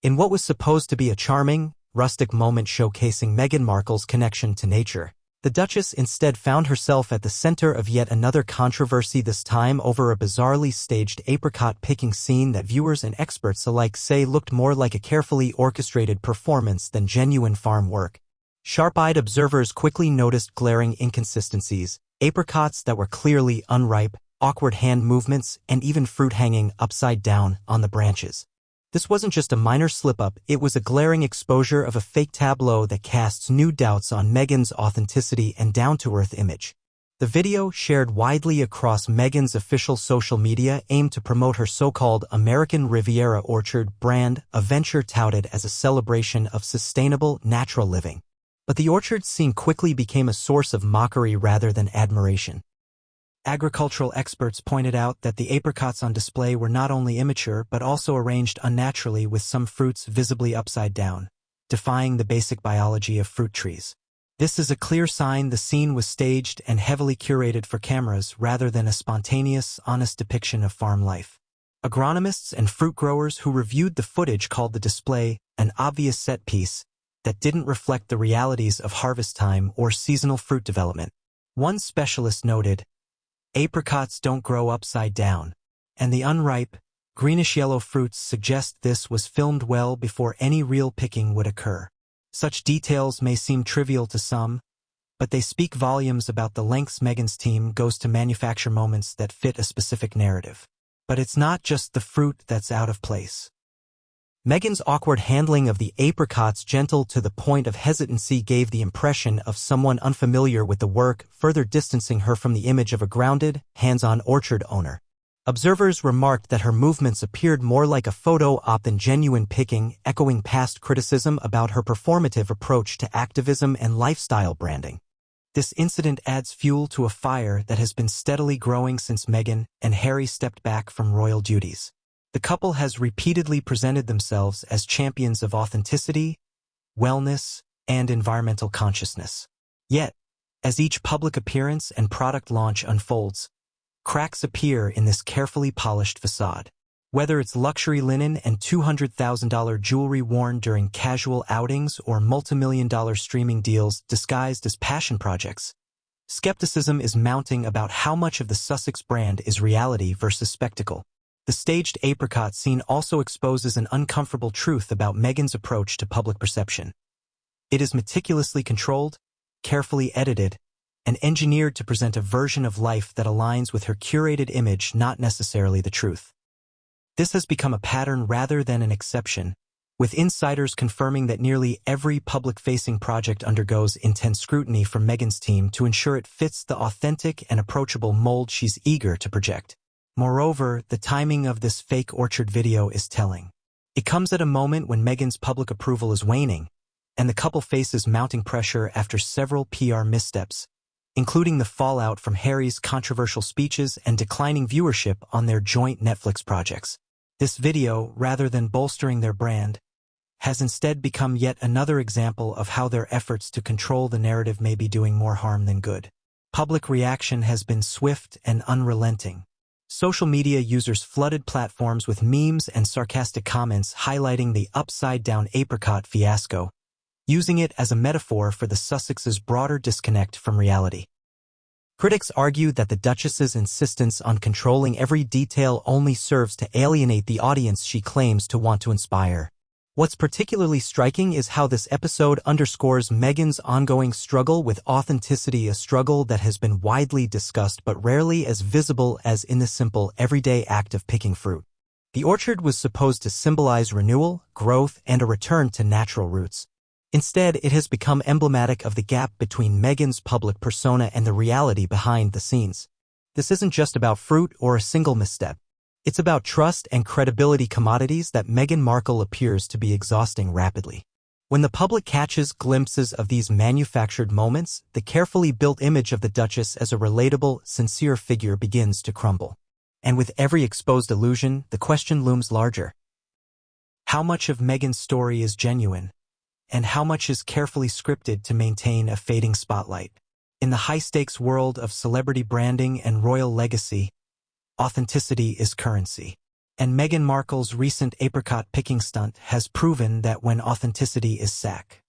In what was supposed to be a charming, rustic moment showcasing Meghan Markle's connection to nature, the Duchess instead found herself at the center of yet another controversy, this time over a bizarrely staged apricot picking scene that viewers and experts alike say looked more like a carefully orchestrated performance than genuine farm work. Sharp-eyed observers quickly noticed glaring inconsistencies, apricots that were clearly unripe, awkward hand movements, and even fruit hanging upside down on the branches. This wasn't just a minor slip-up, it was a glaring exposure of a fake tableau that casts new doubts on Meghan's authenticity and down-to-earth image. The video, shared widely across Meghan's official social media, aimed to promote her so-called American Riviera Orchard brand, a venture touted as a celebration of sustainable, natural living. But the orchard scene quickly became a source of mockery rather than admiration. Agricultural experts pointed out that the apricots on display were not only immature but also arranged unnaturally, with some fruits visibly upside down, defying the basic biology of fruit trees. This is a clear sign the scene was staged and heavily curated for cameras rather than a spontaneous, honest depiction of farm life. Agronomists and fruit growers who reviewed the footage called the display an obvious set piece that didn't reflect the realities of harvest time or seasonal fruit development. One specialist noted, "Apricots don't grow upside down, and the unripe, greenish-yellow fruits suggest this was filmed well before any real picking would occur." Such details may seem trivial to some, but they speak volumes about the lengths Meghan's team goes to manufacture moments that fit a specific narrative. But it's not just the fruit that's out of place. Meghan's awkward handling of the apricots, gentle to the point of hesitancy, gave the impression of someone unfamiliar with the work, further distancing her from the image of a grounded, hands-on orchard owner. Observers remarked that her movements appeared more like a photo op than genuine picking, echoing past criticism about her performative approach to activism and lifestyle branding. This incident adds fuel to a fire that has been steadily growing since Meghan and Harry stepped back from royal duties. The couple has repeatedly presented themselves as champions of authenticity, wellness, and environmental consciousness. Yet, as each public appearance and product launch unfolds, cracks appear in this carefully polished facade. Whether it's luxury linen and $200,000 jewelry worn during casual outings or multimillion-dollar streaming deals disguised as passion projects, skepticism is mounting about how much of the Sussex brand is reality versus spectacle. The staged apricot scene also exposes an uncomfortable truth about Meghan's approach to public perception. It is meticulously controlled, carefully edited, and engineered to present a version of life that aligns with her curated image, not necessarily the truth. This has become a pattern rather than an exception, with insiders confirming that nearly every public-facing project undergoes intense scrutiny from Meghan's team to ensure it fits the authentic and approachable mold she's eager to project. Moreover, the timing of this fake orchard video is telling. It comes at a moment when Meghan's public approval is waning, and the couple faces mounting pressure after several PR missteps, including the fallout from Harry's controversial speeches and declining viewership on their joint Netflix projects. This video, rather than bolstering their brand, has instead become yet another example of how their efforts to control the narrative may be doing more harm than good. Public reaction has been swift and unrelenting. Social media users flooded platforms with memes and sarcastic comments highlighting the upside-down apricot fiasco, using it as a metaphor for the Sussex's broader disconnect from reality. Critics argue that the Duchess's insistence on controlling every detail only serves to alienate the audience she claims to want to inspire. What's particularly striking is how this episode underscores Meghan's ongoing struggle with authenticity, a struggle that has been widely discussed but rarely as visible as in the simple, everyday act of picking fruit. The orchard was supposed to symbolize renewal, growth, and a return to natural roots. Instead, it has become emblematic of the gap between Meghan's public persona and the reality behind the scenes. This isn't just about fruit or a single misstep. It's about trust and credibility, commodities that Meghan Markle appears to be exhausting rapidly. When the public catches glimpses of these manufactured moments, the carefully built image of the Duchess as a relatable, sincere figure begins to crumble. And with every exposed illusion, the question looms larger. How much of Meghan's story is genuine? And how much is carefully scripted to maintain a fading spotlight? In the high-stakes world of celebrity branding and royal legacy, authenticity is currency. and Meghan Markle's recent apricot picking stunt has proven that when authenticity is sack.